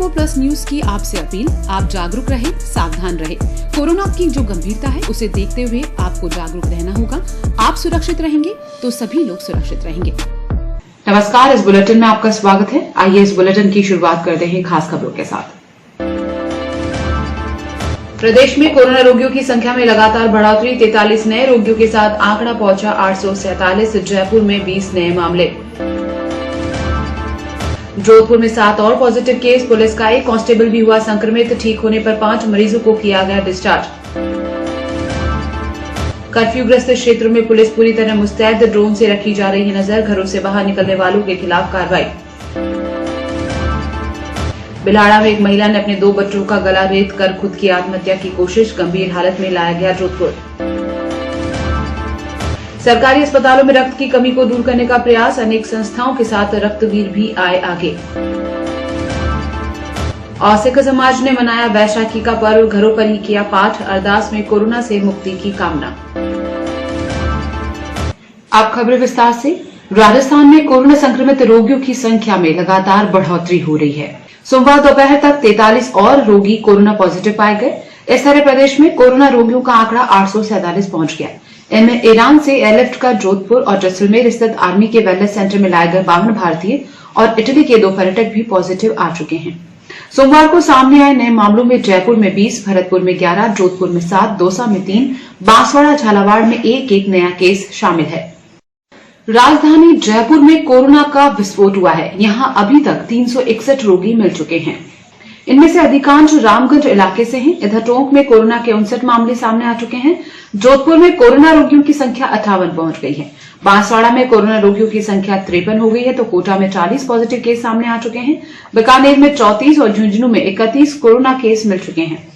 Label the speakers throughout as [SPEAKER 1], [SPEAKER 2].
[SPEAKER 1] 24+ news की आपसे appeal, आप जागरूक रहे, सावधान रहे। कोरोना की जो गंभीरता है उसे देखते हुए आपको जागरूक रहना होगा। आप सुरक्षित रहेंगे तो सभी लोग सुरक्षित रहेंगे। नमस्कार, इस बुलेटिन में आपका स्वागत है। आइए इस बुलेटिन की शुरुआत करते हैं खास खबरों के साथ। प्रदेश में कोरोना रोगियों की संख्या में लगातार बढ़ोतरी, 43 नए रोगियों के साथ आंकड़ा पहुंचा 847। जयपुर में 20 नए मामले। जोधपुर में 7 और पॉजिटिव केस। पुलिस का एक कांस्टेबल भी हुआ संक्रमित। ठीक होने पर 5 मरीजों को किया गया डिस्चार्ज। कर्फ्यूग्रस्त क्षेत्रों में पुलिस पूरी तरह मुस्तैद, ड्रोन से रखी जा रही है नजर। घरों से बाहर निकलने वालों के खिलाफ कार्रवाई। बिलाड़ा में एक महिला ने अपने 2 बच्चों का गला रेत कर खुद की आत्महत्या की कोशिश, गंभीर हालत में लाया गया जोधपुर। सरकारी अस्पतालों में रक्त की कमी को दूर करने का प्रयास, अनेक संस्थाओं के साथ रक्तवीर भी आए आगे। और सिख समाज ने मनाया वैशाखी का पर्व, घरों पर ही किया पाठ, अरदास में कोरोना से मुक्ति की कामना। अब खबरें विस्तार से। राजस्थान में कोरोना संक्रमित रोगियों की संख्या में लगातार बढ़ोतरी हो रही है। सोमवार दोपहर तक 43 और रोगी कोरोना पॉजिटिव पाए गए। इस तरह प्रदेश में कोरोना रोगियों का आंकड़ा 847 पहुंच गया। इनमें ईरान से एयरलिफ्ट कर जोधपुर और जैसलमेर स्थित आर्मी के वेलनेस सेंटर में लाए गए 52 भारतीय और इटली के 2 पर्यटक भी पॉजिटिव आ चुके हैं। सोमवार को सामने आए नए मामलों में जयपुर में 20, भरतपुर में 11, जोधपुर में 7, दौसा में 3, बांसवाड़ा झालावाड़ में एक नया केस शामिल है। राजधानी जयपुर में कोरोना का विस्फोट हुआ है। यहां अभी तक 361 रोगी मिल चुके हैं। इनमें से अधिकांश रामगंज इलाके से हैं। इधर टोंक में कोरोना के 59 मामले सामने आ चुके हैं। जोधपुर में कोरोना रोगियों की संख्या 58 पहुंच गई है। बांसवाड़ा में कोरोना रोगियों की संख्या 53 हो गई है तो कोटा में 40 पॉजिटिव केस सामने आ चुके हैं। बीकानेर में 34 और झुंझुनू में 31 कोरोना केस मिल चुके हैं।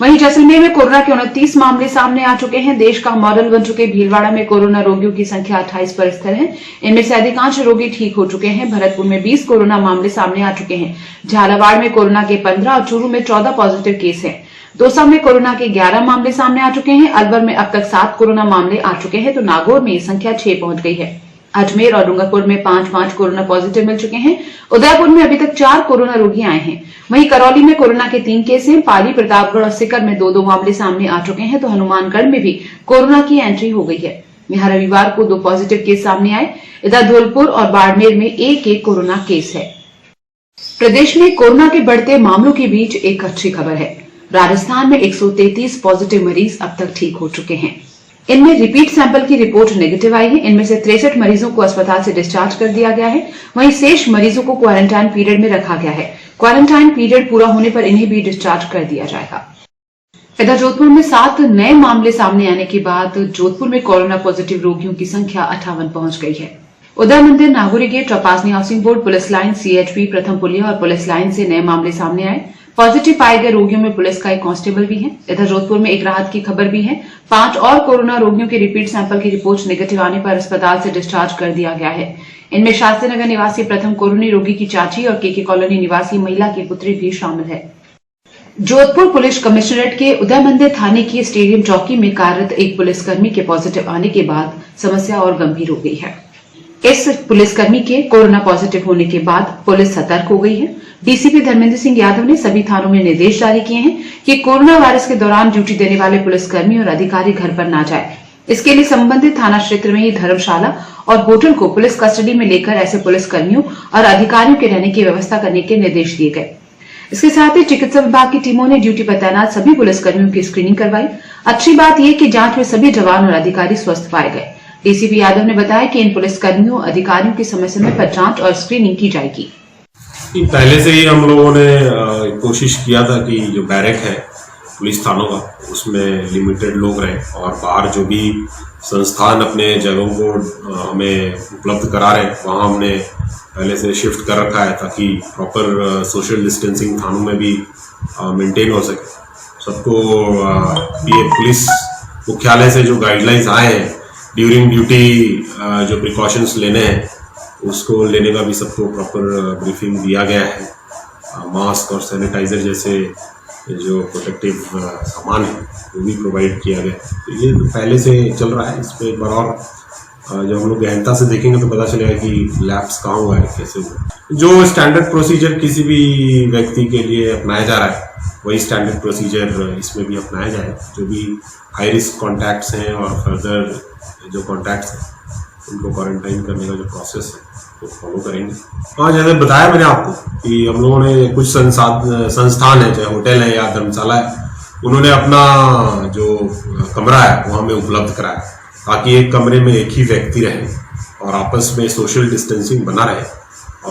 [SPEAKER 1] वहीं जैसलमेर में कोरोना के 29 मामले सामने आ चुके हैं। देश का मॉडल बन चुके भीलवाड़ा में कोरोना रोगियों की संख्या 28 पर स्थिर है। इनमें से अधिकांश रोगी ठीक हो चुके हैं। भरतपुर में 20 कोरोना मामले सामने आ चुके हैं। झालावाड़ में कोरोना के 15 और चूरू में 14 पॉजिटिव केस हैं। दौसा में कोरोना के 11 मामले सामने आ चुके हैं। अलवर में अब तक 7 कोरोना मामले आ चुके हैं तो नागौर में संख्या 6 पहुंच गई है। अजमेर और डूंगरपुर में 5 कोरोना पॉजिटिव मिल चुके हैं। उदयपुर में अभी तक 4 कोरोना रोगी आए हैं। वहीं करौली में कोरोना के 3 केस हैं। पाली, प्रतापगढ़ और सीकर में 2 मामले सामने आ चुके हैं तो हनुमानगढ़ में भी कोरोना की एंट्री हो गई है। यहां रविवार को 2 पॉजिटिव केस सामने आए। इधर धौलपुर और बाड़मेर में एक कोरोना केस है। प्रदेश में कोरोना के बढ़ते मामलों के बीच एक अच्छी खबर है। राजस्थान में 133 पॉजिटिव मरीज अब तक ठीक हो चुके हैं। इनमें रिपीट सैंपल की रिपोर्ट नेगेटिव आई है। इनमें से 63 मरीजों को अस्पताल से डिस्चार्ज कर दिया गया है। वहीं शेष मरीजों को क्वारंटाइन पीरियड में रखा गया है। क्वारंटाइन पीरियड पूरा होने पर इन्हें भी डिस्चार्ज कर दिया जाएगा। इधर जोधपुर में 7 नए मामले सामने आने के बाद जोधपुर में कोरोना पॉजिटिव रोगियों की संख्या 58 पहुंच गई है। Uday Mandir, Nagauri gate, Tapasni housing board, police line, CHP, प्रथम पुलिया और पुलिस लाइन से नए मामले सामने आए। पॉजिटिव पाए गए रोगियों में पुलिस का एक कांस्टेबल भी है। इधर जोधपुर में एक राहत की खबर भी है। 5 और कोरोना रोगियों के रिपीट सैंपल की रिपोर्ट नेगेटिव आने पर अस्पताल से डिस्चार्ज कर दिया गया है। इनमें शास्त्री नगर निवासी प्रथम कोरोनी रोगी की चाची और KK कॉलोनी निवासी महिला की पुत्री भी शामिल है। जोधपुर पुलिस कमिश्नरेट के उदय मंदिर थाने की स्टेडियम चौकी में कार्यरत एक पुलिसकर्मी के पॉजिटिव आने के बाद समस्या और गंभीर हो गई है। इस पुलिसकर्मी के कोरोना पॉजिटिव होने के बाद पुलिस सतर्क हो गई है। DCP धर्मेंद्र सिंह यादव ने सभी थानों में निर्देश जारी किए हैं कि कोरोना वायरस के दौरान ड्यूटी देने वाले पुलिसकर्मी और अधिकारी घर पर न जाए। इसके लिए संबंधित थाना क्षेत्र में ही धर्मशाला और होटल को पुलिस कस्टडी में लेकर ऐसे पुलिसकर्मियों और अधिकारियों के रहने की व्यवस्था करने के निर्देश दिए गए। इसके साथ ही चिकित्सा विभाग की टीमों ने ड्यूटी पर तैनात सभी पुलिसकर्मियों की स्क्रीनिंग करवाई। अच्छी बात यह कि जांच में सभी जवान और अधिकारी स्वस्थ पाए गए। DCP यादव ने बताया कि इन पुलिसकर्मियों अधिकारियों की समय समय पर जांच और स्क्रीनिंग की जाएगी।
[SPEAKER 2] पहले से ही हम लोगों ने कोशिश किया था कि जो बैरक है पुलिस थानों का उसमें लिमिटेड लोग रहे और बाहर जो भी संस्थान अपने जगहों को हमें उपलब्ध करा रहे वहाँ हमने पहले से शिफ्ट कर रखा है ताकि प्रॉपर सोशल डिस्टेंसिंग थानों में भी मेंटेन हो सके। सबको ये पुलिस मुख्यालय से जो गाइडलाइंस आए हैं ड्यूरिंग ड्यूटी जो प्रिकॉशंस लेने हैं उसको लेने का भी सबको प्रॉपर ब्रीफिंग दिया गया है। मास्क और सैनिटाइजर जैसे जो प्रोटेक्टिव सामान है वो भी प्रोवाइड किया गया। तो ये तो पहले से चल रहा है, इस पर एक बार और जब हम लोग गहनता से देखेंगे तो पता चलेगा कि लैप्स कहाँ हुआ है, कैसे हुआ है। जो स्टैंडर्ड प्रोसीजर किसी भी व्यक्ति के लिए अपनाया जा रहा है वही स्टैंडर्ड प्रोसीजर इसमें भी अपनाया जाए। जो भी हाई रिस्क कॉन्टैक्ट्स हैं और फर्दर जो कॉन्टैक्ट्स हैं उनको क्वारंटाइन करने का जो प्रोसेस है वो फॉलो करेंगे। हाँ, जैसे बताया मैंने आपको कि हम लोगों ने कुछ संस्थान है, चाहे होटल है या धर्मशाला है, उन्होंने अपना जो कमरा है वो हमें उपलब्ध कराया ताकि एक कमरे में एक ही व्यक्ति रहे और आपस में सोशल डिस्टेंसिंग बना रहे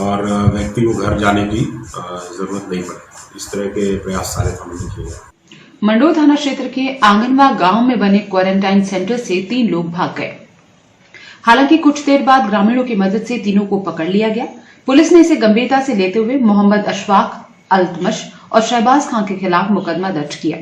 [SPEAKER 2] और व्यक्ति को घर जाने की जरूरत नहीं पड़े। इस तरह के प्रयास सारे थानों में किए गए।
[SPEAKER 1] मंडोर थाना क्षेत्र के आंगनवा गांव में बने क्वारंटाइन सेंटर से 3 लोग भाग गए। हालांकि कुछ देर बाद ग्रामीणों की मदद से तीनों को पकड़ लिया गया। पुलिस ने इसे गंभीरता से लेते हुए मोहम्मद अशफाक, अल्तमश और शहबाज खान के खिलाफ मुकदमा दर्ज किया।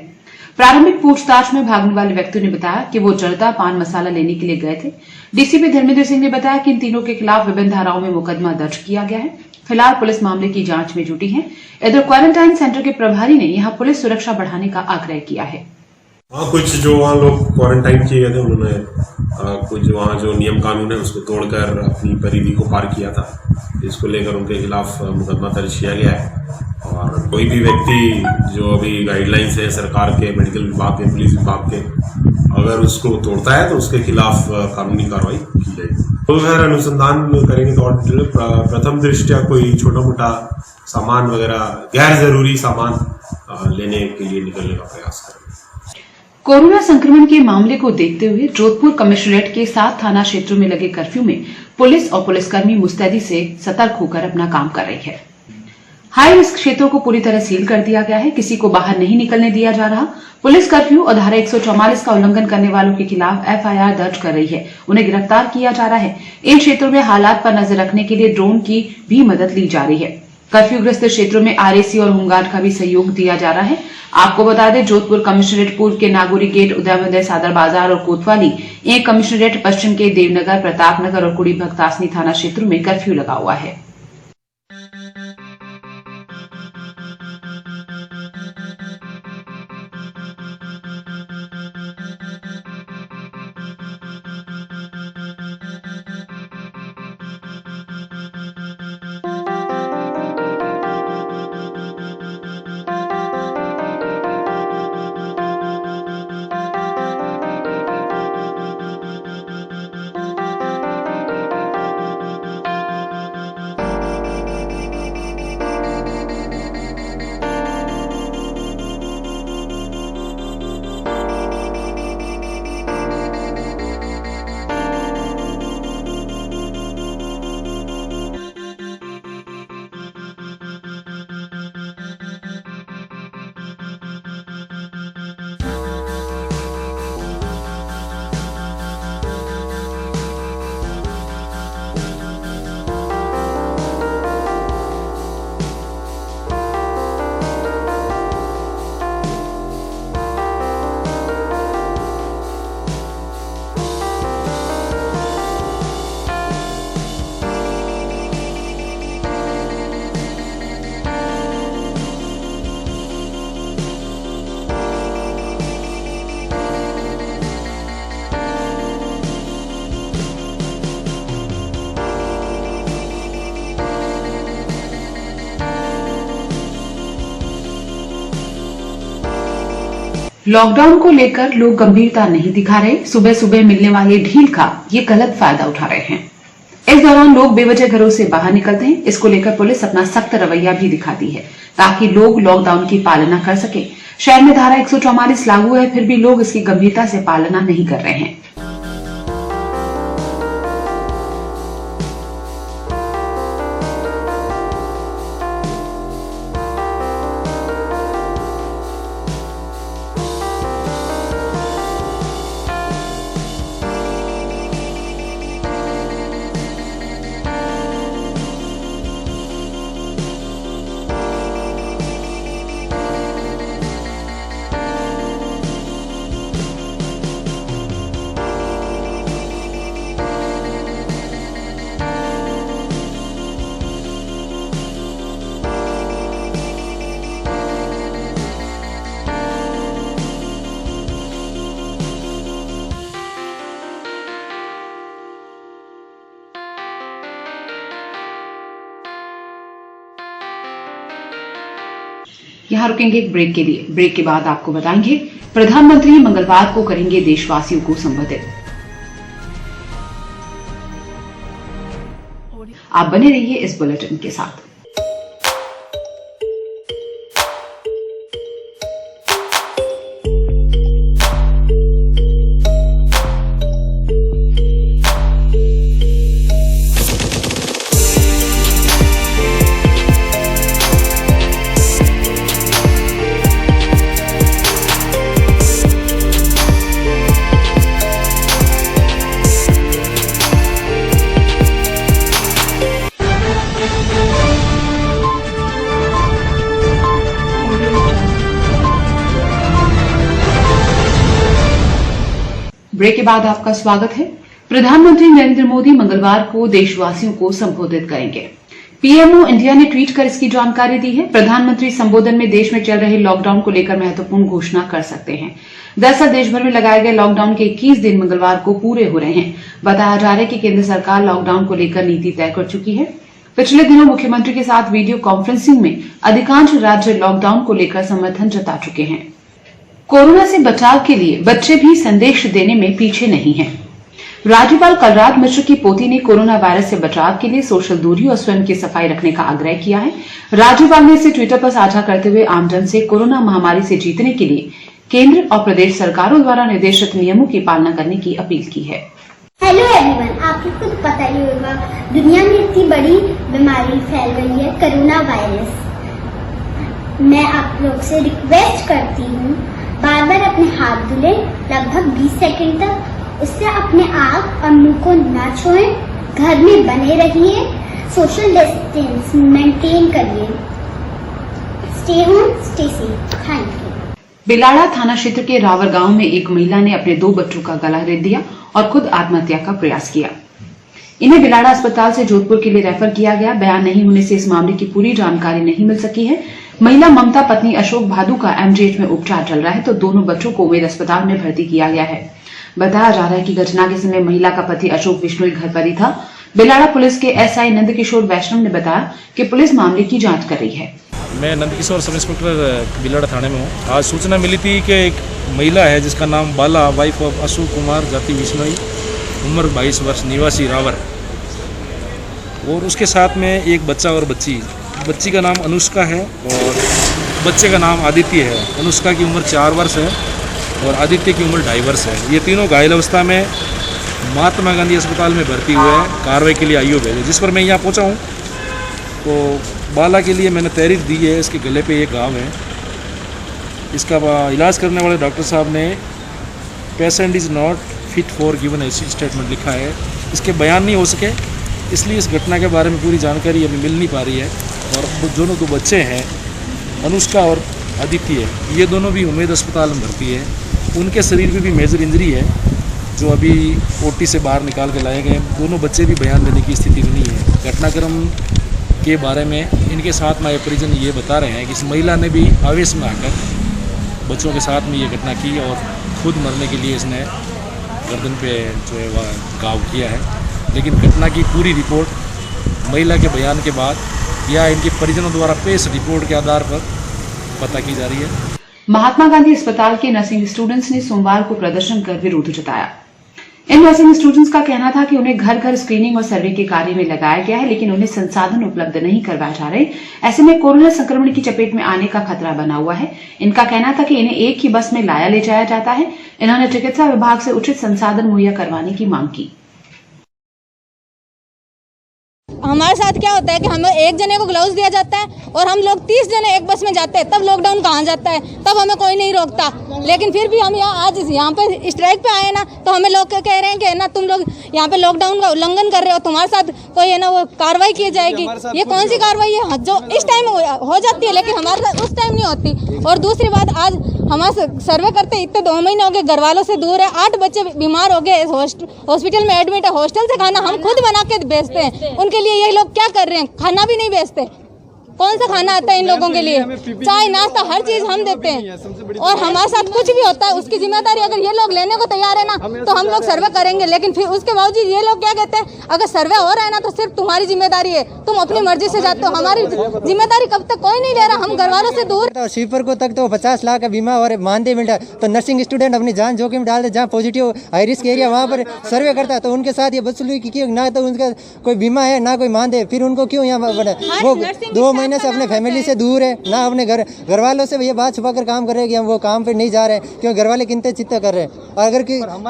[SPEAKER 1] प्रारंभिक पूछताछ में भागने वाले व्यक्तियों ने बताया कि वो जर्दा पान मसाला लेने के लिए गए थे। डीसीपी धर्मेंद्र सिंह ने बताया कि इन तीनों के खिलाफ विभिन्न धाराओं में मुकदमा दर्ज किया गया है। फिलहाल पुलिस मामले की जांच में जुटी है। इधर क्वारंटाइन सेंटर के प्रभारी ने यहां पुलिस सुरक्षा बढ़ाने का आग्रह किया है।
[SPEAKER 2] हाँ, कुछ जो वहाँ लोग क्वारंटाइन किए गए थे उन्होंने कुछ वहाँ जो नियम कानून है उसको तोड़कर अपनी परिधि को पार किया था। इसको लेकर उनके खिलाफ मुकदमा दर्ज किया गया है और कोई भी व्यक्ति जो अभी गाइडलाइंस है सरकार के, मेडिकल विभाग के, पुलिस विभाग के, अगर उसको तोड़ता है तो उसके खिलाफ कानूनी कार्रवाई की जाएगी। तो अगर अनुसंधान करेंगे तो प्रथम दृष्टया कोई छोटा मोटा सामान वगैरह, गैर जरूरी सामान लेने के लिए निकलने का प्रयास करेंगे।
[SPEAKER 1] कोरोना संक्रमण के मामले को देखते हुए जोधपुर कमिश्नरेट के 7 थाना क्षेत्रों में लगे कर्फ्यू में पुलिस और पुलिसकर्मी मुस्तैदी से सतर्क होकर अपना काम कर रही है। हाई रिस्क क्षेत्रों को पूरी तरह सील कर दिया गया है। किसी को बाहर नहीं निकलने दिया जा रहा। पुलिस कर्फ्यू और धारा 144 का उल्लंघन करने वालों के खिलाफ एफआईआर दर्ज कर रही है। उन्हें गिरफ्तार किया जा रहा है। इन क्षेत्रों में हालात पर नजर रखने के लिए ड्रोन की भी मदद ली जा रही है। कर्फ्यूग्रस्त क्षेत्रों में आरएसी और होमगार्ड का भी सहयोग दिया जा रहा है। आपको बता दें, जोधपुर कमिश्नरेट पूर्व के नागौरी गेट, उदयमंदिर, सादर बाजार और कोतवाली, एक कमिश्नरेट पश्चिम के देवनगर, प्रतापनगर और कुड़ी भक्तासनी थाना क्षेत्रों में कर्फ्यू लगा हुआ है। लॉकडाउन को लेकर लोग गंभीरता नहीं दिखा रहे। सुबह सुबह मिलने वाली ढील का ये गलत फायदा उठा रहे हैं। इस दौरान लोग बेवजह घरों से बाहर निकलते हैं। इसको लेकर पुलिस अपना सख्त रवैया भी दिखाती है ताकि लोग लॉकडाउन की पालना कर सके। शहर में धारा 144 लागू है, फिर भी लोग इसकी गंभीरता से पालना नहीं कर रहे हैं। यहाँ रुकेंगे एक ब्रेक के लिए। ब्रेक के बाद आपको बताएंगे प्रधानमंत्री मंगलवार को करेंगे देशवासियों को संबोधित। आप बने रहिए इस बुलेटिन के साथ। ब्रेक के बाद आपका स्वागत है। प्रधानमंत्री नरेंद्र मोदी मंगलवार को देशवासियों को संबोधित करेंगे। पीएमओ इंडिया ने ट्वीट कर इसकी जानकारी दी है। प्रधानमंत्री संबोधन में देश में चल रहे लॉकडाउन को लेकर महत्वपूर्ण घोषणा कर सकते हैं। दरअसल देश भर में लगाए गए लॉकडाउन के 21 दिन मंगलवार को पूरे हो रहे हैं। बताया जा रहा है कि केंद्र सरकार लॉकडाउन को लेकर नीति तय कर चुकी है। पिछले दिनों मुख्यमंत्री के साथ वीडियो कॉन्फ्रेंसिंग में अधिकांश राज्य लॉकडाउन को लेकर समर्थन जता चुके हैं। कोरोना से बचाव के लिए बच्चे भी संदेश देने में पीछे नहीं हैं। राज्यपाल कलराज मिश्र की पोती ने कोरोना वायरस से बचाव के लिए सोशल दूरी और स्वयं की सफाई रखने का आग्रह किया है। राज्यपाल ने इसे ट्विटर पर साझा करते हुए आमजन से कोरोना महामारी से जीतने के लिए केंद्र और प्रदेश सरकारों द्वारा निर्देशित नियमों की पालना करने की अपील की है।
[SPEAKER 3] हेलो एवरीवन, आपको खुद पता ही होगा दुनिया में इतनी बड़ी बीमारी फैल गई है कोरोना वायरस। मैं आप लोग से रिक्वेस्ट करती हूँ बार बार अपने हाथ धुलें लगभग 20 सेकंड तक। उससे अपने आँख और मुंह को न छुएं। घर में बने रहिए। सोशल डिस्टेंस मेंटेन करिए। Stay home, stay safe. Thank you.
[SPEAKER 1] Bilara थाना क्षेत्र के रावर गांव में एक महिला ने अपने 2 बच्चों का गला रेत दिया और खुद आत्महत्या का प्रयास किया। इन्हें बिलाड़ा अस्पताल से जोधपुर के लिए रेफर किया गया। बयान नहीं होने से इस मामले की पूरी जानकारी नहीं मिल सकी है। महिला ममता पत्नी अशोक भादु का एमजीएच में उपचार चल रहा है तो दोनों बच्चों को उमेद अस्पताल में भर्ती किया गया है। बताया जा रहा है कि घटना के समय महिला का पति अशोक बिश्नोई घर पर ही था। बिलाड़ा पुलिस के एसआई नंदकिशोर वैष्णव ने बताया कि पुलिस मामले की जांच कर रही है।
[SPEAKER 4] मैं नंदकिशोर सब इंस्पेक्टर बिलाड़ा थाने में हूँ। आज सूचना मिली थी कि एक महिला है जिसका नाम बाला, वाइफ ऑफ अशोक कुमार, जाति बिश्नोई, उम्र 22 वर्ष, निवासी रावर, और उसके साथ में एक बच्चा और बच्ची। बच्ची का नाम अनुष्का है और बच्चे का नाम आदित्य है। अनुष्का की उम्र 4 वर्ष है और आदित्य की उम्र 2.5 वर्ष है। ये तीनों घायल अवस्था में महात्मा गांधी अस्पताल में भर्ती हुए हैं। कार्रवाई के लिए आईओ भेजे, जिस पर मैं यहाँ पहुँचा हूँ। तो बाला के लिए मैंने तहरीर दी है। इसके गले पे एक घाव है। इसका इलाज करने वाले डॉक्टर साहब ने patient is not fit for given ऐसी स्टेटमेंट लिखा है। इसके बयान नहीं हो सके, इसलिए इस घटना के बारे में पूरी जानकारी अभी मिल नहीं पा रही है। और दोनों 2 बच्चे हैं, अनुष्का और आदित्य, ये दोनों भी उमेद अस्पताल में भर्ती है। उनके शरीर में भी मेजर इंजरी है जो अभी ओटी से बाहर निकाल के लाए गए। दोनों बच्चे भी बयान देने की स्थिति में नहीं है। घटनाक्रम के बारे में इनके साथ में परिजन ये बता रहे हैं कि इस महिला ने भी आवेश में आकर बच्चों के साथ में ये घटना की और खुद मरने के लिए इसने गर्दन पे जो है वह घाव किया है। लेकिन घटना की पूरी रिपोर्ट महिला के बयान के बाद या इनके परिजनों द्वारा पेश रिपोर्ट के आधार पर पता की जा रही है।
[SPEAKER 1] महात्मा गांधी अस्पताल के नर्सिंग स्टूडेंट्स ने सोमवार को प्रदर्शन कर विरोध जताया। इन नर्सिंग स्टूडेंट्स का कहना था कि उन्हें घर घर स्क्रीनिंग और सर्वे के कार्य में लगाया गया है, लेकिन उन्हें संसाधन उपलब्ध नहीं करवाए जा रहे। ऐसे में कोरोना संक्रमण की चपेट में आने का खतरा बना हुआ है। इनका कहना था कि इन्हें एक ही बस में लाया ले जाया जाता है। इन्होंने चिकित्सा विभाग से उचित संसाधन मुहैया करवाने की मांग की।
[SPEAKER 5] हमारे साथ क्या होता है कि हमें एक जने को ग्लव्स दिया जाता है और हम लोग 30 जने एक बस में जाते हैं। तब लॉकडाउन कहाँ जाता है, तब हमें कोई नहीं रोकता। लेकिन फिर भी हम आज यहाँ पे स्ट्राइक पे आए ना, तो हमें लोग कह रहे हैं कि ना तुम लोग यहाँ पे लॉकडाउन का उल्लंघन कर रहे हो, तुम्हारे साथ कोई है ना वो कार्रवाई की जाएगी। ये कौन सी कार्रवाई है जो इस टाइम हो जाती है लेकिन हमारे साथ उस टाइम नहीं होती। और दूसरी बात, आज हमारे सर्वे करते इतने 2 महीने हो गए, घर वालों से दूर है। 8 बच्चे बीमार हो गए, हॉस्पिटल में एडमिट है। हॉस्टल से खाना हम खुद बना के बेचते हैं, उनके लिए ये लोग क्या कर रहे हैं, खाना भी नहीं बेचते। कौन सा खाना आता है इन लोगों के लिए? चाय नाश्ता हर चीज हम देते हैं, और हमारे साथ कुछ भी होता है उसकी जिम्मेदारी अगर ये लोग लेने को तैयार है ना तो हम लोग सर्वे करेंगे। लेकिन फिर उसके बावजूद ये लोग क्या कहते हैं, अगर सर्वे हो रहा है ना तो सिर्फ तुम्हारी जिम्मेदारी है, तुम अपनी मर्जी से जाते हो, हमारी जिम्मेदारी कब तक कोई नहीं ले रहा, हम घर वालों से दूर।
[SPEAKER 6] तो स्वीपर को तक तो 50 लाख का बीमा और मानदेय मिलता है, तो नर्सिंग स्टूडेंट अपनी जान जोखिम डाल दे, जहाँ पॉजिटिव हाई रिस्क एरिया वहाँ पर सर्वे करता है, तो उनके साथ ये बदसलूकी की, ना तो उनका कोई बीमा है ना कोई मानदेय, फिर उनको क्यों यहाँ वो 2 महीने से अपने फैमिली से दूर है, ना अपने घर वालों से ये बात छुपा कर काम कर रहे हैं कि हम वो काम पे नहीं जा रहे हैं, क्योंकि घर वाले किंते चिंता कर रहे हैं। और अगर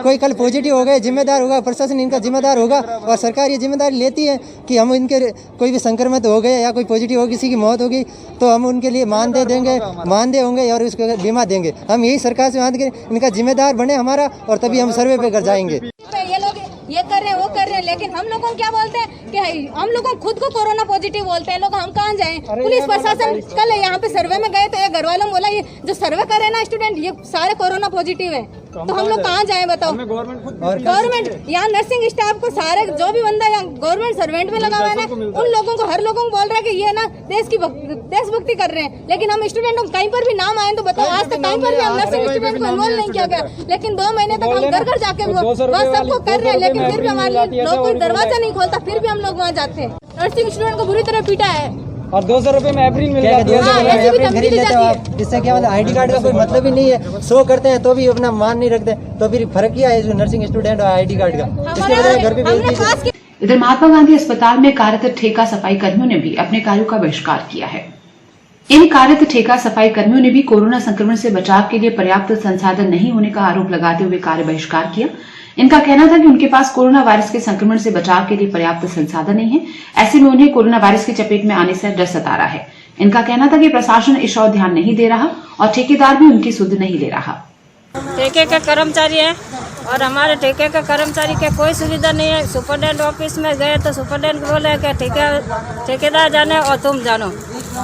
[SPEAKER 6] कोई कल पॉजिटिव हो गए, जिम्मेदार होगा प्रशासन, इनका जिम्मेदार होगा, और सरकार ये जिम्मेदारी लेती है कि हम इनके कोई भी संक्रमित हो गए या कोई पॉजिटिव हो, किसी की मौत होगी, तो हम उनके लिए मानदेय देंगे, मानदेय होंगे और उसको बीमा देंगे। हम यही सरकार से मांग के इनका जिम्मेदार बने हमारा, और तभी हम सर्वे पे कर जाएंगे।
[SPEAKER 5] ये लोग ये कर रहे हैं, वो कर रहे हैं, लेकिन हम लोगों को क्या बोलते हैं कि हम लोगों खुद को कोरोना पॉजिटिव बोलते हैं। लोग हम कहाँ जाएं? पुलिस प्रशासन कल यहाँ पे सर्वे में गए तो ये घर वालों बोला ये जो सर्वे कर रहे हैं ना स्टूडेंट, ये सारे कोरोना पॉजिटिव है, तो हम लोग कहाँ जाएं बताओ? गवर्नमेंट यहाँ नर्सिंग स्टाफ को सारे जो भी बंदा यहाँ गवर्नमेंट सर्वेंट में लगा हुआ है ना, उन लोगों को हर लोगों को बोल रहा है कि ये ना देशभक्ति कर रहे हैं, लेकिन हम स्टूडेंट कहीं पर भी नाम आए तो बताओ, आज तक कहीं पर भी हम नर्सिंग स्टूडेंट को इन्वॉल्व नहीं किया गया, लेकिन 2 महीने तक हम घर घर जाके वो सबको कर रहे हैं, लेकिन फिर भी हमारे लोग कोई दरवाजा नहीं खोलता, फिर भी हम लोग वहाँ जाते हैं। नर्सिंग स्टूडेंट को बुरी तरह पीटा है
[SPEAKER 6] और 200 रुपए में एप्रिल मिल जाती है, खरीद लेते हो आप। इससे क्या मतलब आईडी कार्ड का कोई मतलब ही नहीं है, शो करते हैं तो भी अपना मान नहीं रखते, तो फिर फर्क क्या है जो नर्सिंग स्टूडेंट और आईडी कार्ड का? इसके बजाय घर पे भेज दीजिए।
[SPEAKER 1] इधर महात्मा गांधी अस्पताल में कार्यरत ठेका सफाई कर्मियों ने भी अपने कार्यों का बहिष्कार किया है। इन कार्यरत ठेका सफाई कर्मियों ने भी कोरोना संक्रमण से बचाव के लिए पर्याप्त संसाधन नहीं होने का आरोप लगाते हुए कार्य बहिष्कार किया। इनका कहना था कि उनके पास कोरोना वायरस के संक्रमण से बचाव के लिए पर्याप्त संसाधन नहीं है, ऐसे में उन्हें कोरोना वायरस की चपेट में आने से डर सता रहा है। इनका कहना था कि प्रशासन इस ओर ध्यान नहीं दे रहा और ठेकेदार भी उनकी सुध नहीं ले रहा।
[SPEAKER 7] ठेके के कर्मचारी हैं और हमारे ठेके के कर्मचारी के कोई सुविधा नहीं है। सुपरडेंट ऑफिस में गए तो सुपरडेंट बोले कि ठेकेदार जाने और तुम जानो,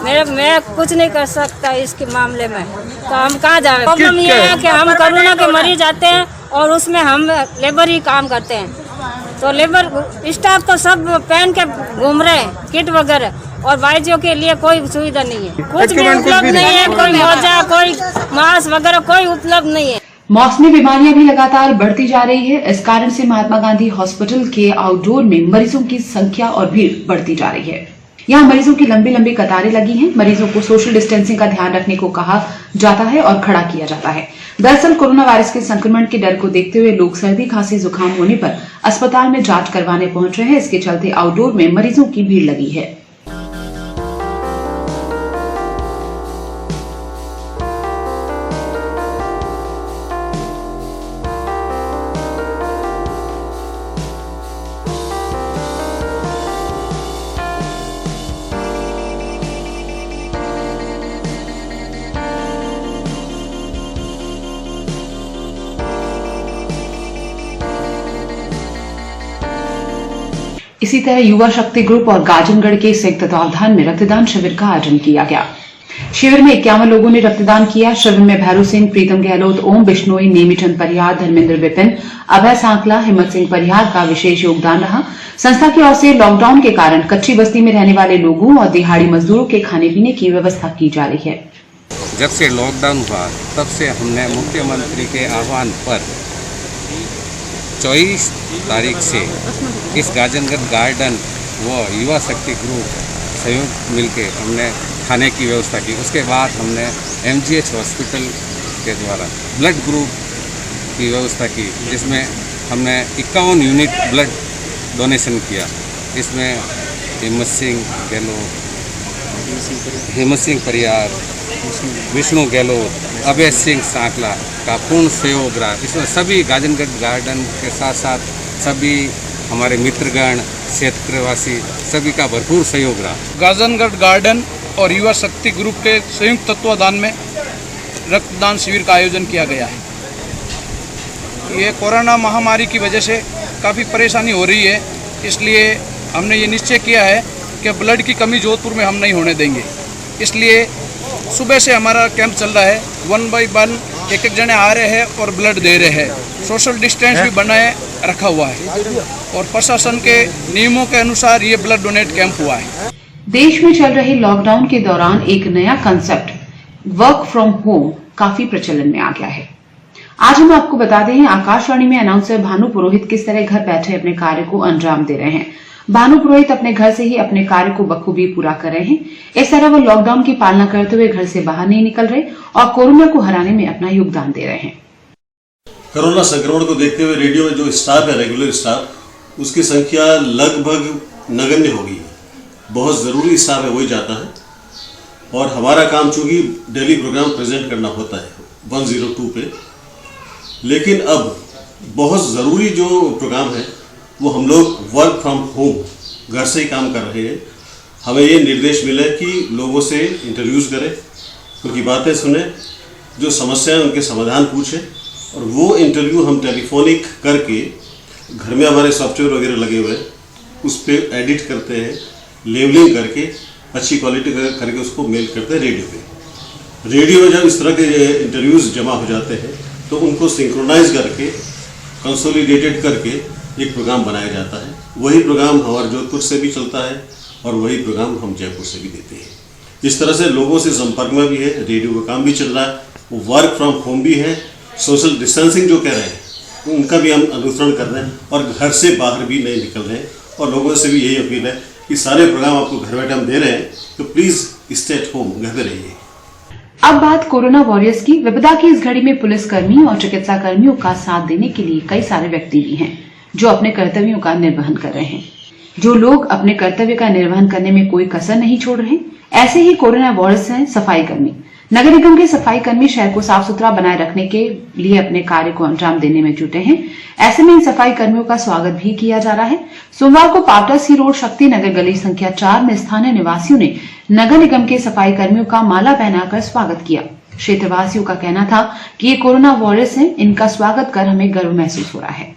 [SPEAKER 7] मैं कुछ नहीं कर सकता इसके मामले में, तो हम कहाँ जाए? प्रॉब्लम ये है कि हम कोरोना के मरीज आते हैं और उसमें हम लेबर ही काम करते हैं, तो लेबर स्टाफ तो सब पहन के घूम रहे हैं किट वगैरह, और भाइयों के लिए कोई सुविधा नहीं है, कुछ भी उपलब्ध नहीं है, कोई मोजा कोई मास्क वगैरह कोई उपलब्ध नहीं है।
[SPEAKER 1] मौसमी बीमारियां भी लगातार बढ़ती जा रही है। इस कारण से महात्मा गांधी हॉस्पिटल के आउटडोर में मरीजों की संख्या और भीड़ बढ़ती जा रही है। यहाँ मरीजों की लंबी लंबी कतारें लगी हैं। मरीजों को सोशल डिस्टेंसिंग का ध्यान रखने को कहा जाता है और खड़ा किया जाता है। दरअसल कोरोना वायरस के संक्रमण के डर को देखते हुए लोग सर्दी खांसी जुकाम होने पर अस्पताल में जांच करवाने पहुंच रहे हैं। इसके चलते आउटडोर में मरीजों की भीड़ लगी है। इसी तरह युवा शक्ति ग्रुप और गाजनगढ़ के संयुक्त तत्वावधान में रक्तदान शिविर का आयोजन किया गया। शिविर में 51 लोगों ने रक्तदान किया। शिविर में भैरू सिंह, प्रीतम गहलोत, ओम बिश्नोई, नेमीचंद परिहार, धर्मेंद्र विपिन, अभय सांकला, हिम्मत सिंह परिहार का विशेष योगदान रहा। संस्था की ओर से लॉकडाउन के कारण कच्ची बस्ती में रहने वाले लोगों और दिहाड़ी मजदूरों के खाने पीने की व्यवस्था की जा रही है।
[SPEAKER 8] जब से लॉकडाउन हुआ तब से हमने मुख्यमंत्री के आह्वान पर 24 तारीख से इस गाजनगढ़ गार्डन व युवा शक्ति ग्रुप संयुक्त मिलके हमने खाने की व्यवस्था की। उसके बाद हमने MGH हॉस्पिटल के द्वारा ब्लड ग्रुप की व्यवस्था की, जिसमें हमने 51 यूनिट ब्लड डोनेशन किया। इसमें हिम्मत सिंह गहलोत, हिम्मत सिंह परिहार, विष्णु गहलोत, अभय सिंह सांकला का पूर्ण सहयोग रहा। इसमें सभी गाजनगढ़ गार्डन के साथ साथ सभी हमारे मित्रगण, क्षेत्रवासी सभी का भरपूर सहयोग रहा।
[SPEAKER 9] गाजनगढ़ गार्डन और युवा शक्ति ग्रुप के संयुक्त तत्वाधान में रक्तदान शिविर का आयोजन किया गया है। ये कोरोना महामारी की वजह से काफ़ी परेशानी हो रही है, इसलिए हमने ये निश्चय किया है कि ब्लड की कमी जोधपुर में हम नहीं होने देंगे। इसलिए सुबह से हमारा कैंप चल रहा है। 1 बाय 1 एक जने आ रहे हैं और ब्लड दे रहे हैं। सोशल डिस्टेंस भी बनाए रखा हुआ है और प्रशासन के नियमों के अनुसार ये ब्लड डोनेट कैंप हुआ है।
[SPEAKER 1] देश में चल रहे लॉकडाउन के दौरान एक नया कंसेप्ट वर्क फ्रॉम होम काफी प्रचलन में आ गया है। आज हम आपको बता दें, आकाशवाणी में अनाउंसर भानु पुरोहित किस तरह घर बैठे अपने कार्य को अंजाम दे रहे हैं। भानु पुरोहित अपने घर से ही अपने कार्य को बखूबी पूरा कर रहे हैं। इस तरह वो लॉकडाउन की पालना करते हुए घर से बाहर नहीं निकल रहे और कोरोना को हराने में अपना योगदान दे रहे हैं।
[SPEAKER 10] कोरोना संक्रमण को देखते हुए रेडियो में जो स्टाफ है, रेगुलर स्टाफ, उसकी संख्या लगभग नगण्य हो गई है। बहुत ज़रूरी स्टाफ है, वही जाता है। और हमारा काम चूँकि डेली प्रोग्राम प्रेजेंट करना होता है 102 पे, लेकिन अब बहुत ज़रूरी जो प्रोग्राम है वो हम लोग वर्क फ्रॉम होम घर से ही काम कर रहे हैं। हमें ये निर्देश मिला है कि लोगों से इंटरव्यूज़ करें, उनकी बातें सुने, जो समस्याएं उनके समाधान पूछें, और वो इंटरव्यू हम टेलीफोनिक करके घर में हमारे सॉफ्टवेयर वगैरह लगे हुए हैं, उस पर एडिट करते हैं, लेबलिंग करके अच्छी क्वालिटी करके उसको मेल करते हैं रेडियो पे। रेडियो में जब इस तरह के इंटरव्यूज़ जमा हो जाते हैं तो उनको सिंक्रोनाइज करके कंसोलिडेटेड करके एक प्रोग्राम बनाया जाता है। वही प्रोग्राम हमारे जोधपुर से भी चलता है और वही प्रोग्राम हम जयपुर से भी देते हैं। इस तरह से लोगों से संपर्क में भी है, रेडियो का काम भी चल रहा है, वो वर्क फ्रॉम होम भी है, सोशल डिस्टेंसिंग जो कह रहे हैं उनका भी हम अनुसरण कर रहे हैं और घर से बाहर भी नहीं निकल रहे हैं। और लोगों से भी यही अपील है कि सारे प्रोग्राम आपको घर बैठे हम दे रहे हैं, तो प्लीज़ स्टे एट होम, घर में रहिए।
[SPEAKER 1] अब बात कोरोना वॉरियर्स की। विपदा की इस घड़ी में पुलिसकर्मी और चिकित्सा कर्मियों का साथ देने के लिए कई सारे व्यक्ति भी हैं जो अपने कर्तव्यों का निर्वहन कर रहे हैं। जो लोग अपने कर्तव्य का निर्वहन करने में कोई कसर नहीं छोड़ रहे, ऐसे ही कोरोना वॉरियर्स हैं सफाई कर्मी। नगर निगम के सफाई कर्मी शहर को साफ सुथरा बनाए रखने के लिए अपने कार्य को अंजाम देने में जुटे हैं। ऐसे में इन सफाई कर्मियों का स्वागत भी किया जा रहा है। सोमवार को पावटा सी रोड शक्ति नगर गली संख्या 4 में स्थानीय निवासियों ने नगर निगम के सफाई कर्मियों का माला पहनाकर स्वागत किया। क्षेत्रवासियों का कहना था कि ये कोरोना वॉरियर्स हैं, इनका स्वागत कर हमें गर्व महसूस हो रहा है।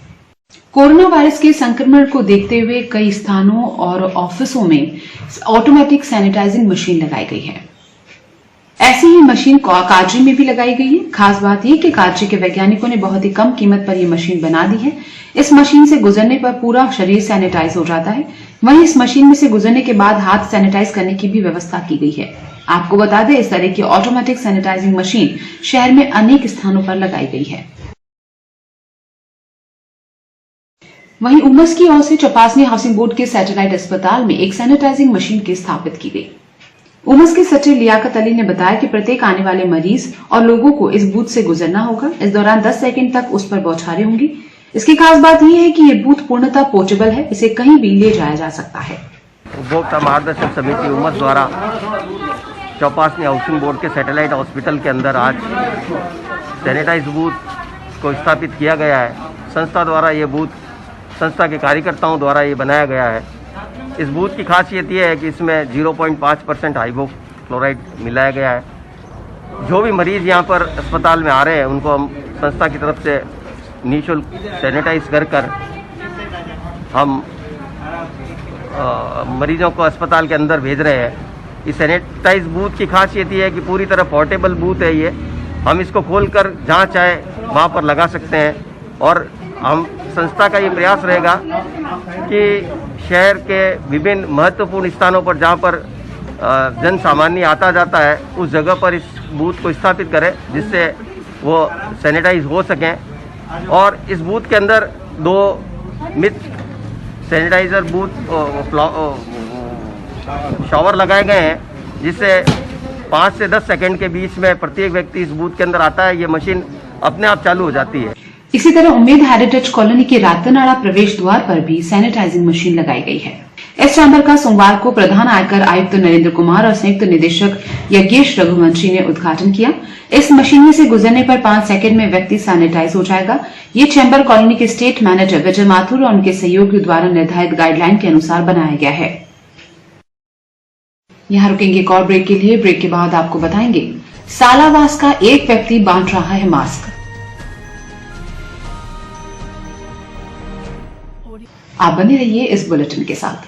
[SPEAKER 1] कोरोना वायरस के संक्रमण को देखते हुए कई स्थानों और ऑफिसों में ऑटोमेटिक सैनिटाइजिंग मशीन लगाई गई है। ऐसी ही मशीन काजी में भी लगाई गई है। खास बात यह कि काजी के वैज्ञानिकों ने बहुत ही कम कीमत पर यह मशीन बना दी है। इस मशीन से गुजरने पर पूरा शरीर सैनिटाइज हो जाता है। वहीं इस मशीन में से गुजरने के बाद हाथ सैनिटाइज करने की भी व्यवस्था की गई है। आपको बता दें, इस तरह की ऑटोमेटिक सैनिटाइजिंग मशीन शहर में अनेक स्थानों पर लगाई गई है। वहीं उमस की ओर से चपासनी हाउसिंग बोर्ड के सैटेलाइट अस्पताल में एक सैनिटाइजिंग मशीन की स्थापित की गई। उमस के सचिव लियाकत अली ने बताया कि प्रत्येक आने वाले मरीज और लोगों को इस बूथ से गुजरना होगा। इस दौरान 10 सेकंड तक उस पर बौछारें होंगी। इसकी खास बात यह है कि ये बूथ पूर्णतः पोर्टेबल है, इसे कहीं भी ले जाया जा सकता है।
[SPEAKER 11] उपभोक्ता मार्गदर्शन समिति उमस द्वारा चौपासनी हाउसिंग बोर्ड के सैटेलाइट हॉस्पिटल के अंदर आज सैनिटाइज बूथ को स्थापित किया गया है। संस्था द्वारा ये बूथ संस्था के कार्यकर्ताओं द्वारा ये बनाया गया है। इस बूथ की खासियत ये है कि इसमें 0.5% हाइड्रोक्लोराइड मिलाया गया है। जो भी मरीज़ यहाँ पर अस्पताल में आ रहे हैं उनको हम संस्था की तरफ से निःशुल्क सैनिटाइज कर हम मरीजों को अस्पताल के अंदर भेज रहे हैं। इस सैनिटाइज बूथ की खासियत ये है कि पूरी तरह पोर्टेबल बूथ है ये। हम इसको खोलकर जहाँ चाहे वहाँ पर लगा सकते हैं और हम संस्था का ये प्रयास रहेगा कि शहर के विभिन्न महत्वपूर्ण स्थानों पर जहाँ पर जन सामान्य आता जाता है उस जगह पर इस बूथ को स्थापित करें जिससे वो सैनिटाइज हो सकें। और इस बूथ के अंदर 2 मित सैनिटाइजर बूथ शॉवर लगाए गए हैं जिससे 5 से 10 सेकंड के बीच में प्रत्येक व्यक्ति इस बूथ के अंदर आता है, ये मशीन अपने आप चालू हो जाती है।
[SPEAKER 1] इसी तरह उम्मेद हेरिटेज कॉलोनी के रातनाड़ा प्रवेश द्वार पर भी सैनिटाइजिंग मशीन लगाई गई है। इस चैम्बर का सोमवार को प्रधान आयकर आयुक्त नरेंद्र कुमार और संयुक्त निदेशक यज्ञेश रघुवंशी ने उद्घाटन किया। इस मशीन में से गुजरने पर 5 सेकंड में व्यक्ति सैनिटाइज हो जाएगा। ये चैम्बर कॉलोनी के स्टेट मैनेजर विजय माथुर और उनके सहयोगियों द्वारा निर्धारित गाइडलाइन के अनुसार बनाया गया है। यहाँ रुकेंगे एक और ब्रेक के लिए। ब्रेक के बाद आपको बताएंगे सालावास का एक व्यक्ति बांट रहा है मास्क। आप बने रहिए इस बुलेटिन के साथ।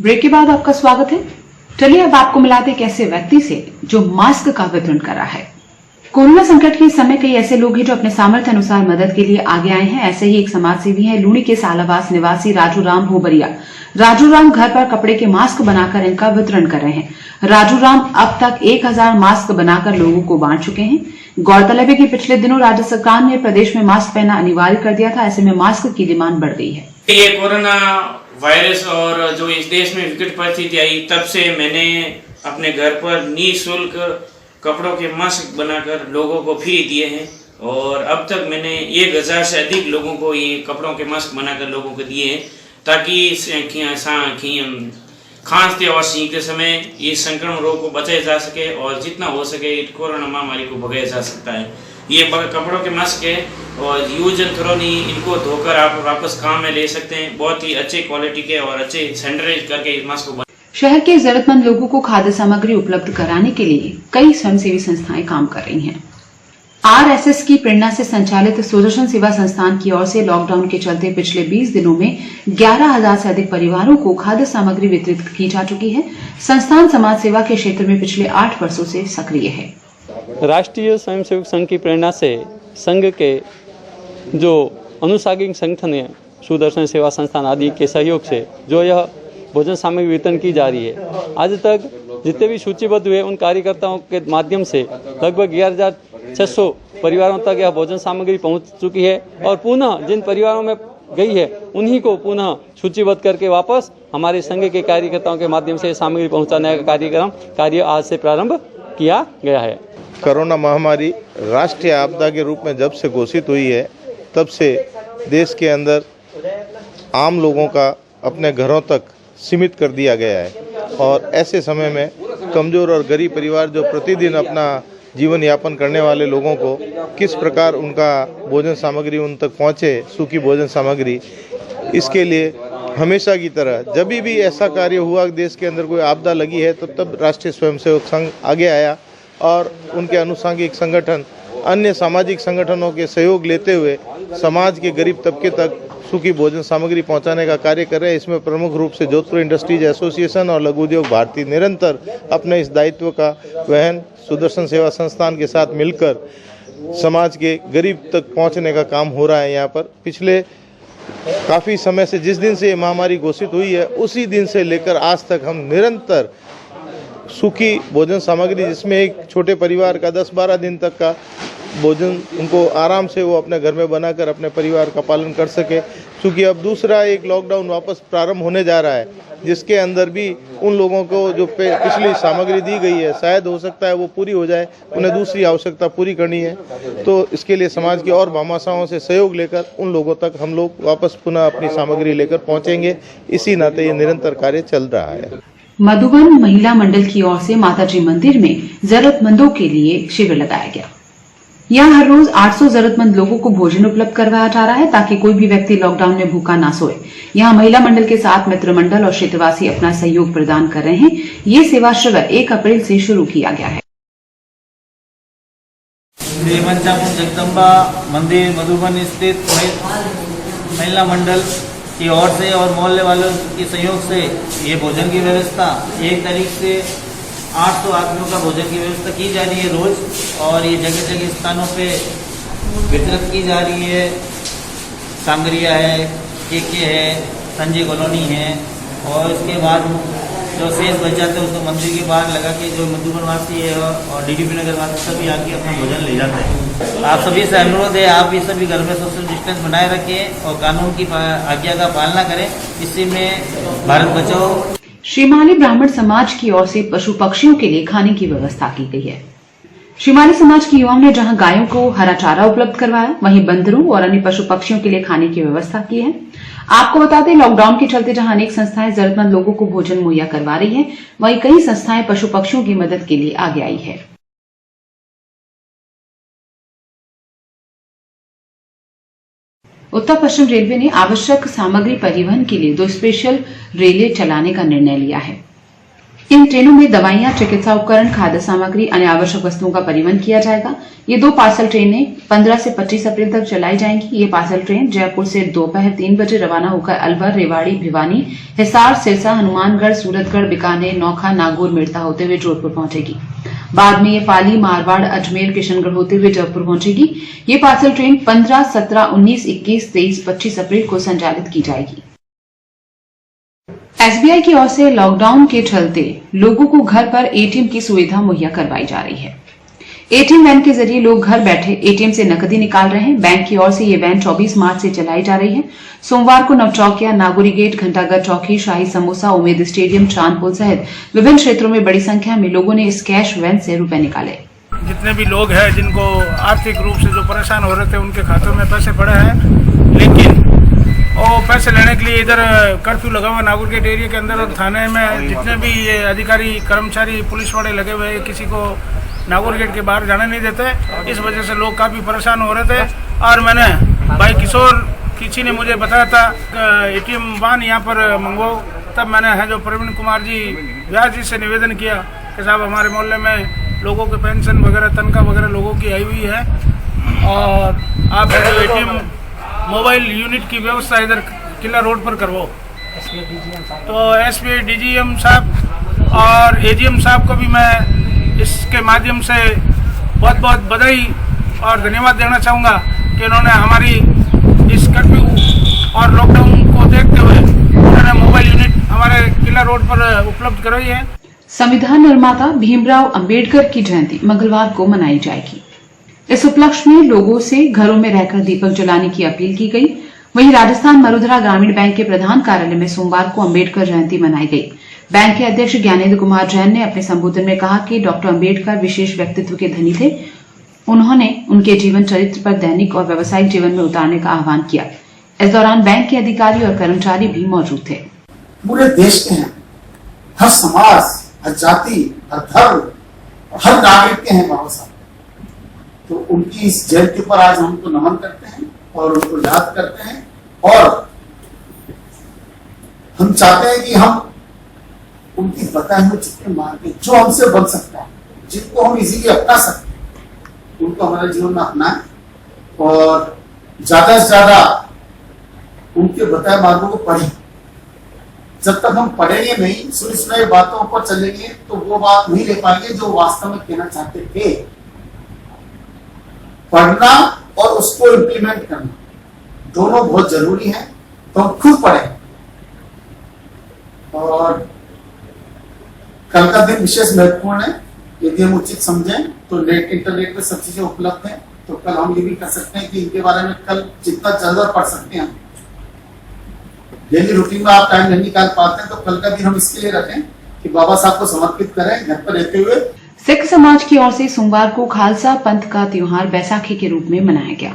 [SPEAKER 1] ब्रेक के बाद आपका स्वागत है। चलिए अब आपको मिलाते एक ऐसे व्यक्ति से जो मास्क का वितरण कर रहा है। कोरोना संकट के इस समय कई ऐसे लोग हैं जो अपने सामर्थ्य अनुसार मदद के लिए आगे आए हैं। ऐसे ही एक समाज सेवी हैं लूणी के सालावास निवासी राजू राम होबरिया। राजू राम घर पर कपड़े के मास्क बनाकर इनका वितरण कर रहे हैं। राजू राम अब तक 1000 मास्क बनाकर लोगों को बांट चुके हैं। गौरतलब है कि पिछले दिनों राज्य सरकार ने प्रदेश में मास्क पहनना अनिवार्य कर दिया था। ऐसे में मास्क की डिमांड बढ़ गई है।
[SPEAKER 12] ये कोरोना वायरस और जो इस देश में विकट परिस्थिति आई, तब से मैंने अपने घर पर निःशुल्क कपड़ों के मास्क बनाकर लोगों को फ्री दिए हैं और अब तक मैंने 1000 से अधिक लोगों को ये कपड़ों के मास्क बनाकर लोगों को दिए हैं, ताकि खांसते और छींकते समय इस संक्रमण रोग को बचाया जा सके और जितना हो सके कोरोना महामारी को भगाया जा सकता है। ये कपड़ों के मास्क है और यूज एंड थ्रो नहीं, इनको धोकर आप वापस काम में ले सकते हैं। बहुत ही अच्छे क्वालिटी के और अच्छे सैनिटाइज करके इस मास्क को
[SPEAKER 1] शहर के जरूरतमंद लोगों को खाद्य सामग्री उपलब्ध कराने के लिए कई स्वयंसेवी संस्थाएं काम कर रही हैं। आरएसएस की प्रेरणा से संचालित सुदर्शन सेवा संस्थान की ओर से लॉकडाउन के चलते पिछले 20 दिनों में 11,000 से अधिक परिवारों को खाद्य सामग्री वितरित की जा चुकी है। संस्थान समाज सेवा के क्षेत्र में पिछले 8 वर्षों से सक्रिय है।
[SPEAKER 13] राष्ट्रीय स्वयंसेवक संघ की प्रेरणा से संघ के जो अनुसांगिक संगठन है सुदर्शन सेवा संस्थान आदि के सहयोग से जो यह भोजन सामग्री वितरण की जा रही है, आज तक जितने भी सूचीबद्ध हुए उन कार्यकर्ताओं के माध्यम से लगभग 11,600 परिवारों तक यह भोजन सामग्री पहुंच चुकी है और पुनः जिन परिवारों में गई है उन्हीं को पुनः सूचीबद्ध करके वापस हमारे संघ के कार्यकर्ताओं के माध्यम से सामग्री पहुंचाने का कार्य आज से प्रारंभ किया गया है।
[SPEAKER 14] कोरोना महामारी राष्ट्रीय आपदा के रूप में जब से घोषित हुई है तब से देश के अंदर आम लोगों का अपने घरों तक सीमित कर दिया गया है और ऐसे समय में कमज़ोर और गरीब परिवार जो प्रतिदिन अपना जीवन यापन करने वाले लोगों को किस प्रकार उनका भोजन सामग्री उन तक पहुँचे, सूखी भोजन सामग्री, इसके लिए हमेशा की तरह जब भी ऐसा कार्य हुआ देश के अंदर कोई आपदा लगी है तो तब राष्ट्रीय स्वयंसेवक संघ आगे आया और उनके अनुसांगिक संगठन अन्य सामाजिक संगठनों के सहयोग लेते हुए समाज के गरीब तबके तक सूखी भोजन सामग्री पहुंचाने का कार्य कर रहे हैं। इसमें प्रमुख रूप से जोधपुर इंडस्ट्रीज एसोसिएशन और लघु उद्योग भारती निरंतर अपने इस दायित्व का वहन सुदर्शन सेवा संस्थान के साथ मिलकर समाज के गरीब तक पहुंचने का काम हो रहा है। यहाँ पर पिछले काफ़ी समय से जिस दिन से ये महामारी घोषित हुई है उसी दिन से लेकर आज तक हम निरंतर सूखी भोजन सामग्री, जिसमें एक छोटे परिवार का 10-12 दिन तक का भोजन उनको आराम से वो अपने घर में बनाकर अपने परिवार का पालन कर सके। क्योंकि अब दूसरा एक लॉकडाउन वापस प्रारंभ होने जा रहा है जिसके अंदर भी उन लोगों को जो पिछली सामग्री दी गई है शायद हो सकता है वो पूरी हो जाए, उन्हें दूसरी आवश्यकता पूरी करनी है। तो इसके लिए समाज की और भामाशाहों से सहयोग लेकर उन लोगों तक हम लोग वापस पुनः अपनी सामग्री लेकर पहुँचेंगे। इसी नाते ये निरंतर कार्य चल रहा है।
[SPEAKER 1] मधुबन महिला मंडल की ओर से माताजी मंदिर में जरूरतमंदों के लिए शिविर लगाया गया। यहाँ हर रोज 800 जरूरतमंद लोगों को भोजन उपलब्ध करवाया जा रहा है ताकि कोई भी व्यक्ति लॉकडाउन में भूखा ना सोए। यहाँ महिला मंडल के साथ मित्र मंडल और क्षेत्रवासी अपना सहयोग प्रदान कर रहे हैं। ये सेवा शिविर 1 अप्रैल से शुरू किया गया है।
[SPEAKER 15] श्री मंचापुर जगदम्बा मंदिर मधुबन स्थित महिला मंडल की ओर से और मोहल्ले वालों के सहयोग से ये भोजन की व्यवस्था 1 तारीख से 800 आदमियों का भोजन की व्यवस्था की जा रही है रोज, और ये जगह जगह स्थानों पे वितरित की जा रही है। सांगरिया है, केके है, संजय कॉलोनी है, और इसके बाद जो शेष बच जाते हैं उसको मंदिर के बाहर लगा के जो मधुबन वासी है और डीडीपी नगर वासी सभी आके अपना भोजन ले जाते हैं। आप सभी से अनुरोध है आप भी सभी घर में सोशल डिस्टेंस बनाए रखें और कानून की आज्ञा का पालना करें। इसी में भारत बचाओ।
[SPEAKER 1] श्रीमाली ब्राह्मण समाज की ओर से पशु पक्षियों के लिए खाने की व्यवस्था की गई है। श्रीमाली समाज के युवाओं ने जहां गायों को हरा चारा उपलब्ध करवाया, वहीं बंदरों और अन्य पशु पक्षियों के लिए खाने की व्यवस्था की है। आपको बता दें, लॉकडाउन के चलते जहां अनेक संस्थाएं जरूरतमंद लोगों को भोजन मुहैया करवा रही हैं, वहीं कई संस्थाएं पशु पक्षियों की मदद के लिए आगे आई है। उत्तर पश्चिम रेलवे ने आवश्यक सामग्री परिवहन के लिए 2 स्पेशल रेलें चलाने का निर्णय लिया है। इन ट्रेनों में दवाइयां, चिकित्सा उपकरण, खाद्य सामग्री, अन्य आवश्यक वस्तुओं का परिवहन किया जाएगा। ये 2 पार्सल ट्रेनें 15 से 25 अप्रैल तक चलाई जाएंगी। ये पार्सल ट्रेन जयपुर से दोपहर 3 बजे रवाना होकर अलवर, रेवाड़ी, भिवानी, हिसार, सिरसा, हनुमानगढ़, सूरतगढ़, बीकानेर, नौखा, नागौर, मेड़ता होते हुए जोधपुर पहुंचेगी। बाद में ये पाली, मारवाड़, अजमेर, किशनगढ़ होते हुए जयपुर पहुंचेगी। ये पार्सल ट्रेन 15, 17, 19, 21, 23, 25 अप्रैल को संचालित की जाएगी। एसबीआई की ओर से लॉकडाउन के चलते लोगों को घर पर एटीएम की सुविधा मुहैया करवाई जा रही है। एटीएम वैन के जरिए लोग घर बैठे एटीएम से नकदी निकाल रहे हैं। बैंक की ओर से ये वैन 24 मार्च से चलाई जा रही है। सोमवार को नवचौकिया, नागौरी गेट, घंटाघर चौकी, शाही समोसा, उम्मेद स्टेडियम, चांदपुल सहित विभिन्न क्षेत्रों में बड़ी संख्या में लोगों ने इस कैश वैन से रुपए निकाले।
[SPEAKER 9] जितने भी लोग हैं जिनको आर्थिक रूप से जो परेशान हो रहे थे उनके खातों में पैसे पड़े हैं, लेकिन वो पैसे लेने के लिए इधर कर्फ्यू लगा हुआ नागौर गेट एरिया के अंदर और थाने में जितने भी ये अधिकारी, कर्मचारी, पुलिस वाले लगे हुए हैं, किसी को नागौर गेट के बाहर जाने नहीं देते। इस वजह से लोग काफ़ी परेशान हो रहे थे और मैंने भाई किशोर किसी ने मुझे बताया था एटीएम वाहन यहाँ पर मंगवाओ। तब मैंने है जो प्रवीण कुमार जी व्यास जी से निवेदन किया कि साहब हमारे मोहल्ले में लोगों के पेंशन वगैरह, तनख्वाह वगैरह लोगों की आई हुई है और आप जो एटीएम मोबाइल यूनिट की व्यवस्था इधर किला रोड पर करवाओ। तो एसबीआई डीजीएम साहब और एजीएम साहब को भी मैं इसके माध्यम से बहुत बहुत बधाई और धन्यवाद देना चाहूँगा कि उन्होंने हमारी इस कर्फ्यू और लॉकडाउन को देखते हुए उन्होंने मोबाइल यूनिट हमारे किला रोड पर उपलब्ध कराई है।
[SPEAKER 1] संविधान निर्माता भीमराव अंबेडकर की जयंती मंगलवार को मनाई जाएगी। इस उपलक्ष्य में लोगों से घरों में रहकर दीपक जलाने की अपील की गई। वहीं राजस्थान मरुधरा ग्रामीण बैंक के प्रधान कार्यालय में सोमवार को अंबेडकर जयंती मनाई गई। बैंक के अध्यक्ष ज्ञानेंद्र कुमार जैन ने अपने संबोधन में कहा कि डॉक्टर अंबेडकर विशेष व्यक्तित्व के धनी थे। उन्होंने उनके जीवन चरित्र पर दैनिक और व्यावसायिक जीवन में उतारने का आह्वान किया। इस दौरान बैंक के अधिकारी और कर्मचारी भी मौजूद थे।
[SPEAKER 16] पूरे देश के हैं, हर समाज, हर जाति, हर धर्म, हर नागरिक के हैं बाबा साहब। तो उनकी इस जयंती पर आज हम उनको नमन करते हैं और उनको याद करते हैं और हम चाहते हैं कि हम उनकी बताए हुए जितने मार्ग जो हमसे बन सकता है, जिनको हम इजीली अपना सकते हैं, उनको हमारे जीवन में अपनाएं और ज्यादा से ज्यादा उनके बताए मार्गों को पढ़ें। जब तक हम पढ़ेंगे नहीं, सुनी सुनाई बातों पर चलेंगे तो वो बात नहीं ले पाएंगे जो वास्तव में कहना चाहते थे। पढ़ना और उसको इम्प्लीमेंट करना दोनों बहुत जरूरी है। तो हम खुद पढ़ें और कल का दिन विशेष महत्वपूर्ण है। यदि हम उचित समझें तो नेट, इंटरनेट पे सब चीजें उपलब्ध हैं। तो कल हम ये भी कर सकते हैं कि इनके बारे में कल जितना जल्द पढ़ सकते हैं। डेली रूटीन में आप टाइम नहीं निकाल पाते हैं तो कल का दिन हम इसके लिए रखें कि बाबा साहब को समर्पित करें घर पर रहते हुए।
[SPEAKER 1] सिख समाज की ओर से सोमवार को खालसा पंथ का त्योहार बैसाखी के रूप में मनाया गया।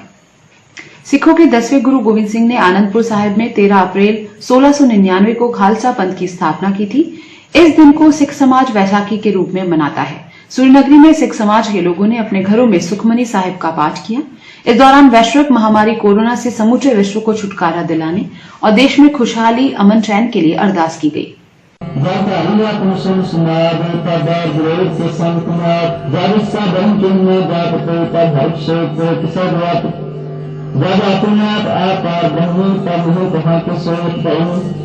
[SPEAKER 1] सिखों के 10वें गुरु गोविंद सिंह ने आनंदपुर साहिब में 13 अप्रैल 1699 को खालसा पंथ की स्थापना की थी। इस दिन को सिख समाज बैसाखी के रूप में मनाता है। सूर्यनगरी में सिख समाज के लोगों ने अपने घरों में सुखमनी साहिब का पाठ किया। इस दौरान वैश्विक महामारी कोरोना से समूचे विश्व को छुटकारा दिलाने और देश में खुशहाली, अमन, चैन के लिए अरदास की गई।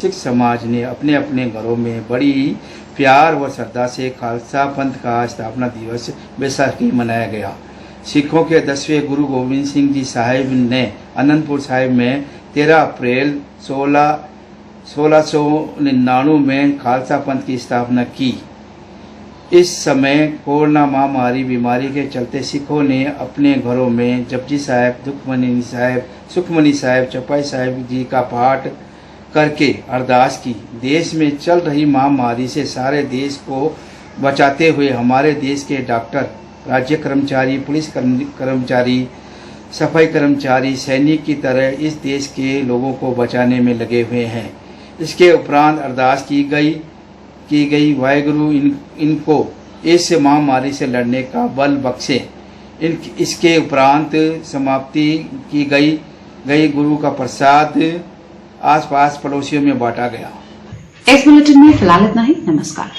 [SPEAKER 17] सिख समाज ने अपने अपने घरों में बड़ी प्यार व श्रद्धा से खालसा पंथ का स्थापना दिवस बैसाखी मनाया गया। सिखों के 10वें गुरु गोविंद सिंह जी साहिब ने आनंदपुर साहिब में 13 अप्रैल 1699 में खालसा पंथ की स्थापना की। इस समय कोरोना महामारी बीमारी के चलते सिखों ने अपने घरों में जपजी साहिब, दुखमनी साहिब, सुखमनी साहिब, चौपाई साहिब जी का पाठ करके अरदास की। देश में चल रही महामारी से सारे देश को बचाते हुए हमारे देश के डॉक्टर, राज्य कर्मचारी, पुलिस कर्मचारी, सफाई कर्मचारी, सैनिक की तरह इस देश के लोगों को बचाने में लगे हुए हैं। इसके उपरांत अरदास की गई वाहिगुरु इनको इस महामारी से लड़ने का बल बख्शे। इसके उपरांत समाप्ति की गई गुरु का प्रसाद आसपास पड़ोसियों में बांटा गया।
[SPEAKER 1] इस बुलेटिन में फिलहाल इतना ही। नमस्कार।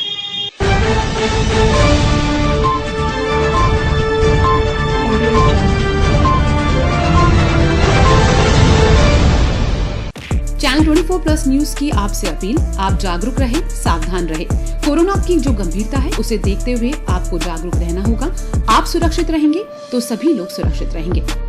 [SPEAKER 1] चैनल 24+ न्यूज की आपसे अपील, आप जागरूक रहें, सावधान रहें। कोरोना की जो गंभीरता है उसे देखते हुए आपको जागरूक रहना होगा। आप सुरक्षित रहेंगे तो सभी लोग सुरक्षित रहेंगे।